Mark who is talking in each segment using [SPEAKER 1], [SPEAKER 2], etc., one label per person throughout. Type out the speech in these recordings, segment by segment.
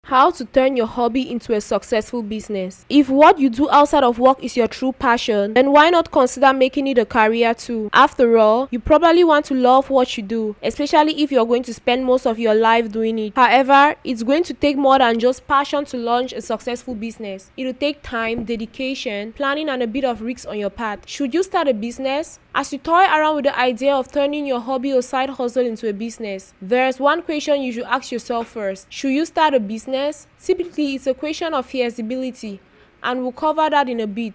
[SPEAKER 1] How to turn your hobby into a successful business. If what you do outside of work is your true passion, then why not consider making it a career too? After all, you probably want to love what you do, especially if you're going to spend most of your life doing it. However, it's going to take more than just passion to launch a successful business. It'll take time, dedication, planning, and a bit of risk on your part. Should you start a business? As you toy around with the idea of turning your hobby or side hustle into a business, there's one question you should ask yourself first. Should you start a business? Typically, it's a question of feasibility, and we'll cover that in a bit.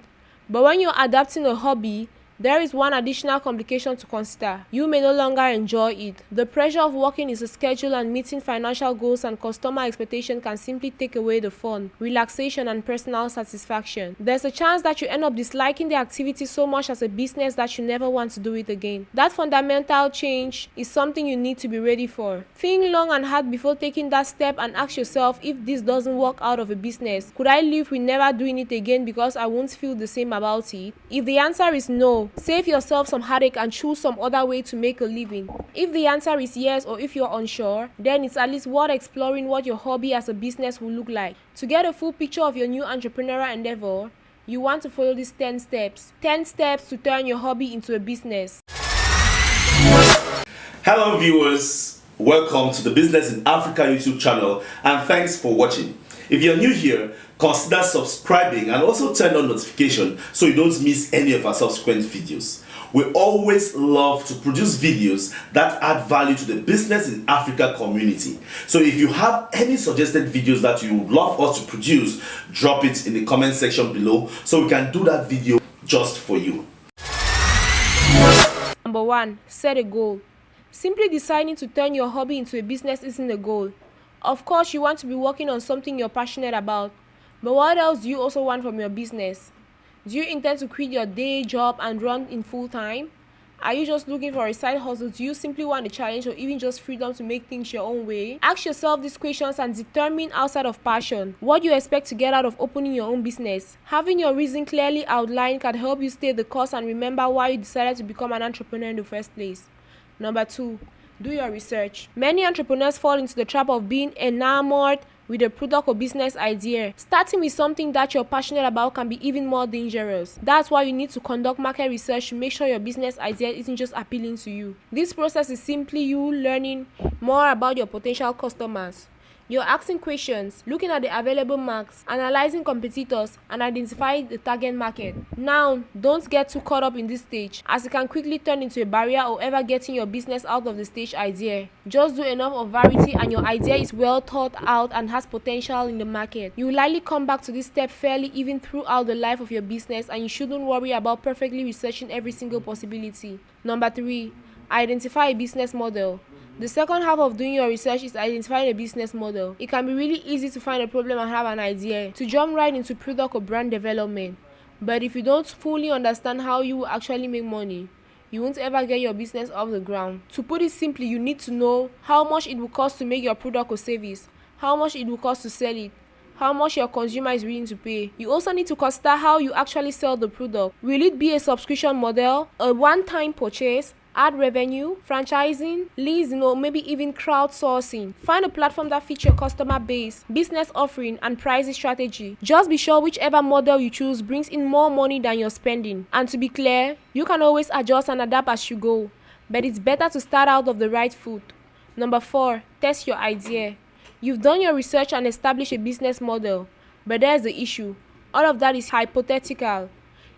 [SPEAKER 1] But when you're adapting a hobby, there is one additional complication to consider. You may no longer enjoy it. The pressure of working is a schedule and meeting financial goals and customer expectations can simply take away the fun, relaxation, and personal satisfaction. There's a chance that you end up disliking the activity so much as a business that you never want to do it again. That fundamental change is something you need to be ready for. Think long and hard before taking that step and ask yourself, if this doesn't work out of a business, could I live with never doing it again because I won't feel the same about it? If the answer is no, save yourself some headache and choose some other way to make a living. If the answer is yes, or if you're unsure, then it's at least worth exploring what your hobby as a business will look like. To get a full picture of your new entrepreneurial endeavor, you want to follow these 10 steps. 10 steps to turn your hobby into a business.
[SPEAKER 2] Hello viewers, welcome to the Business in Africa YouTube channel and thanks for watching. If you're new here, consider subscribing and also turn on notification so you don't miss any of our subsequent videos. We always love to produce videos that add value to the Business in Africa community. So if you have any suggested videos that you would love us to produce, drop it in the comment section below so we can do that video just for you.
[SPEAKER 1] Number 1. Set a goal. Simply deciding to turn your hobby into a business isn't a goal. Of course, you want to be working on something you're passionate about, but what else do you also want from your business? Do you intend to quit your day job and run in full time? Are you just looking for a side hustle? Do you simply want a challenge or even just freedom to make things your own way? Ask yourself these questions and determine outside of passion what you expect to get out of opening your own business. Having your reason clearly outlined can help you stay the course and remember why you decided to become an entrepreneur in the first place. Number 2. Do your research. Many entrepreneurs fall into the trap of being enamored with a product or business idea. Starting with something that you're passionate about can be even more dangerous. That's why you need to conduct market research to make sure your business idea isn't just appealing to you. This process is simply you learning more about your potential customers. You're asking questions, looking at the available markets, analyzing competitors, and identifying the target market. Now, don't get too caught up in this stage, as it can quickly turn into a barrier or ever getting your business out of the stage idea. Just do enough of variety and your idea is well thought out and has potential in the market. You will likely come back to this step fairly even throughout the life of your business, and you shouldn't worry about perfectly researching every single possibility. Number 3. Identify a business model. The second half of doing your research is identifying a business model. It can be really easy to find a problem and have an idea, to jump right into product or brand development. But if you don't fully understand how you will actually make money, you won't ever get your business off the ground. To put it simply, you need to know how much it will cost to make your product or service, how much it will cost to sell it, how much your consumer is willing to pay. You also need to consider how you actually sell the product. Will it be a subscription model, a one-time purchase, ad revenue, franchising, leasing, or maybe even crowdsourcing? Find a platform that fits your customer base, business offering, and pricing strategy. Just be sure whichever model you choose brings in more money than you're spending. And to be clear, you can always adjust and adapt as you go, but it's better to start out of the right foot. Number 4. Test your idea. You've done your research and established a business model, but there's the issue. All of that is hypothetical.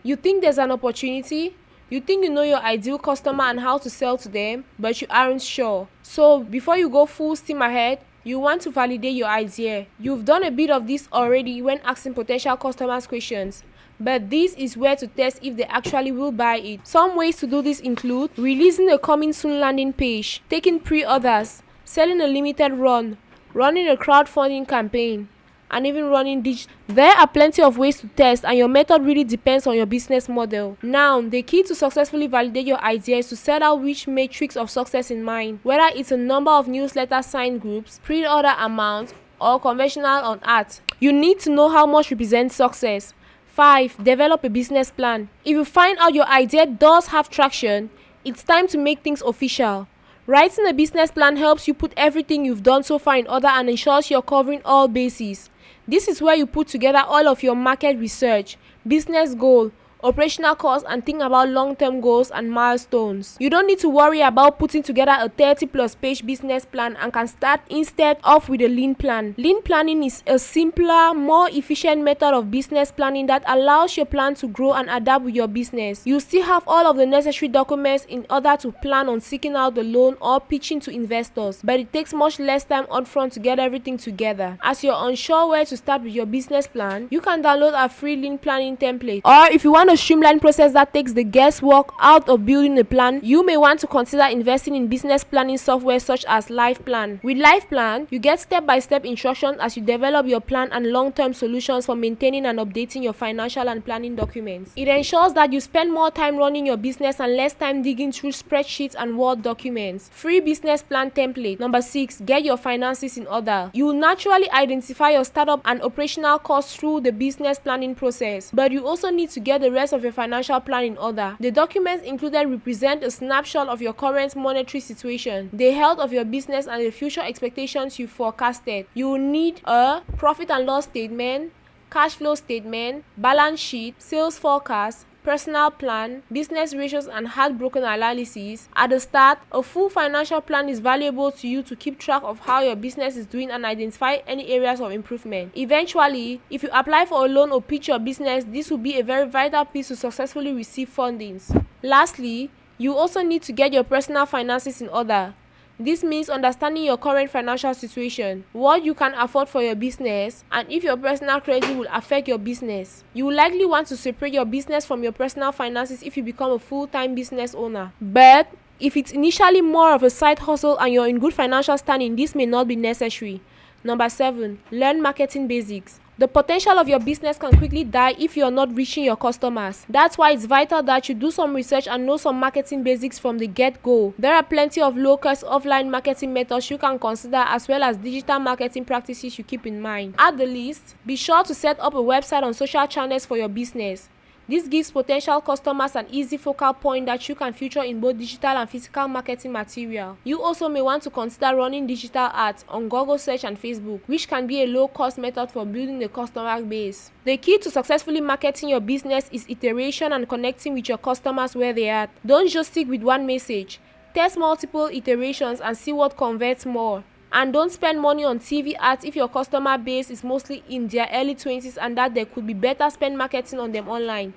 [SPEAKER 1] You think there's an opportunity, you think you know your ideal customer and how to sell to them, but you aren't sure. So before you go full steam ahead, you want to validate your idea. You've done a bit of this already when asking potential customers questions, but this is where to test if they actually will buy it. Some ways to do this include releasing a coming soon landing page, taking pre-orders, selling a limited run, running a crowdfunding campaign, and even running digital. There are plenty of ways to test, and your method really depends on your business model. Now, the key to successfully validate your idea is to set out which matrix of success in mind, whether it's a number of newsletter signed groups, pre-order amount, or conventional on ads. You need to know how much represents success. 5. Develop a business plan. If you find out your idea does have traction, it's time to make things official. Writing a business plan helps you put everything you've done so far in order and ensures you're covering all bases. This is where you put together all of your market research, business goal, operational costs, and think about long-term goals and milestones. You don't need to worry about putting together a 30+ page business plan and can start instead off with a lean plan. Lean planning is a simpler, more efficient method of business planning that allows your plan to grow and adapt with your business. You still have all of the necessary documents in order to plan on seeking out the loan or pitching to investors, but it takes much less time upfront to get everything together. As you're unsure where to start with your business plan, you can download a free lean planning template. Or if you want a streamlined process that takes the guesswork out of building a plan, you may want to consider investing in business planning software such as LifePlan. With LifePlan, you get step-by-step instructions as you develop your plan and long-term solutions for maintaining and updating your financial and planning documents. It ensures that you spend more time running your business and less time digging through spreadsheets and Word documents. Free business plan template. Number 6, get your finances in order. You will naturally identify your startup and operational costs through the business planning process, but you also need to get the rest of your financial plan in order. The documents included represent a snapshot of your current monetary situation, the health of your business, and the future expectations you forecasted. You will need a profit and loss statement, cash flow statement, balance sheet, sales forecast, personal plan, business ratios, and heartbroken analysis. At the start, a full financial plan is valuable to you to keep track of how your business is doing and identify any areas of improvement. Eventually, if you apply for a loan or pitch your business, this will be a very vital piece to successfully receive fundings. Lastly, you also need to get your personal finances in order. This means understanding your current financial situation, what you can afford for your business, and if your personal credit will affect your business. You will likely want to separate your business from your personal finances if you become a full-time business owner. But if it's initially more of a side hustle and you're in good financial standing, this may not be necessary. Number 7, learn marketing basics. The potential of your business can quickly die if you are not reaching your customers. That's why it's vital that you do some research and know some marketing basics from the get-go. There are plenty of low-cost offline marketing methods you can consider, as well as digital marketing practices you keep in mind. At the least, be sure to set up a website on social channels for your business. This gives potential customers an easy focal point that you can feature in both digital and physical marketing material. You also may want to consider running digital ads on Google Search and Facebook, which can be a low-cost method for building a customer base. The key to successfully marketing your business is iteration and connecting with your customers where they are. Don't just stick with one message. Test multiple iterations and see what converts more. And don't spend money on TV ads if your customer base is mostly in their early 20s and that there could be better spend marketing on them online.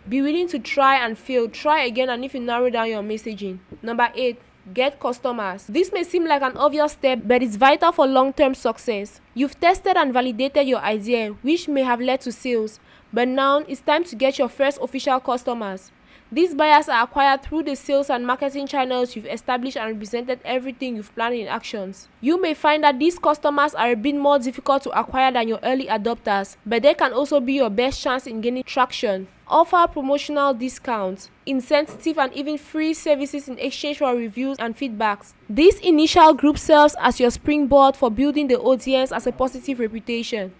[SPEAKER 1] Be willing to try and fail. Try again, and if you narrow down your messaging. Number 8, get customers. This may seem like an obvious step, but it's vital for long-term success. You've tested and validated your idea, which may have led to sales, but now it's time to get your first official customers. These buyers are acquired through the sales and marketing channels you've established and represented everything you've planned in actions. You may find that these customers are a bit more difficult to acquire than your early adopters, but they can also be your best chance in gaining traction. Offer promotional discounts, incentive, and even free services in exchange for reviews and feedbacks. This initial group serves as your springboard for building the audience as a positive reputation.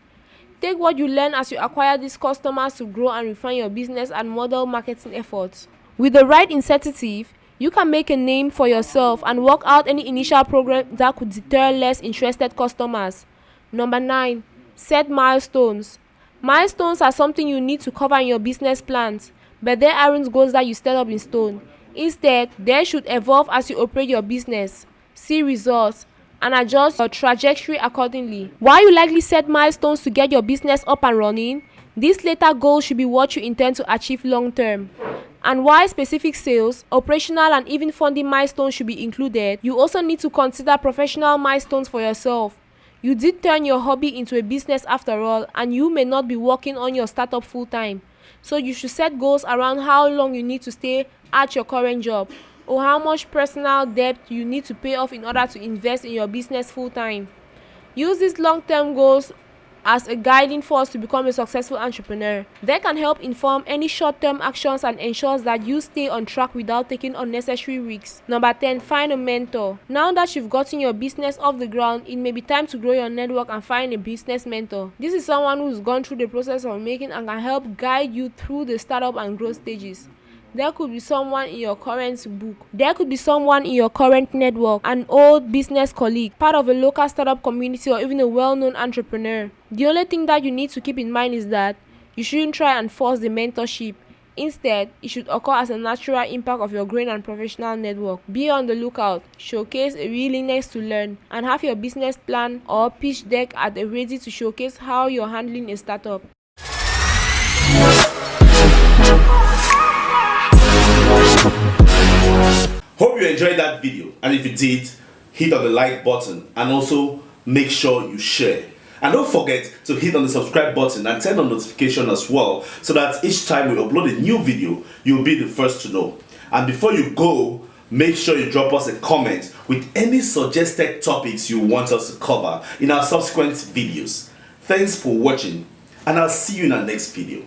[SPEAKER 1] Take what you learn as you acquire these customers to grow and refine your business and model marketing efforts. With the right incentive, you can make a name for yourself and work out any initial program that could deter less interested customers. Number 9, set milestones. Milestones are something you need to cover in your business plans, but they aren't goals that you set up in stone. Instead, they should evolve as you operate your business, see results, and adjust your trajectory accordingly. While you likely set milestones to get your business up and running, these later goals should be what you intend to achieve long term. And while specific sales, operational, and even funding milestones should be included, you also need to consider professional milestones for yourself. You did turn your hobby into a business after all, and you may not be working on your startup full time. So you should set goals around how long you need to stay at your current job, or how much personal debt you need to pay off in order to invest in your business full time. Use these long-term goals as a guiding force to become a successful entrepreneur. They can help inform any short-term actions and ensures that you stay on track without taking unnecessary risks. Number 10, find a mentor. Now that you've gotten your business off the ground, it may be time to grow your network and find a business mentor. This is someone who's gone through the process of making and can help guide you through the startup and growth stages. There could be someone in your current book. There could be someone in your current network, an old business colleague, part of a local startup community, or even a well-known entrepreneur. The only thing that you need to keep in mind is that you shouldn't try and force the mentorship. Instead, it should occur as a natural impact of your growing and professional network. Be on the lookout, showcase a willingness to learn, and have your business plan or pitch deck at the ready to showcase how you're handling a startup.
[SPEAKER 2] Hope you enjoyed that video, and if you did, hit on the like button and also make sure you share. And don't forget to hit on the subscribe button and turn on notification as well, so that each time we upload a new video, you'll be the first to know. And before you go, make sure you drop us a comment with any suggested topics you want us to cover in our subsequent videos. Thanks for watching, and I'll see you in our next video.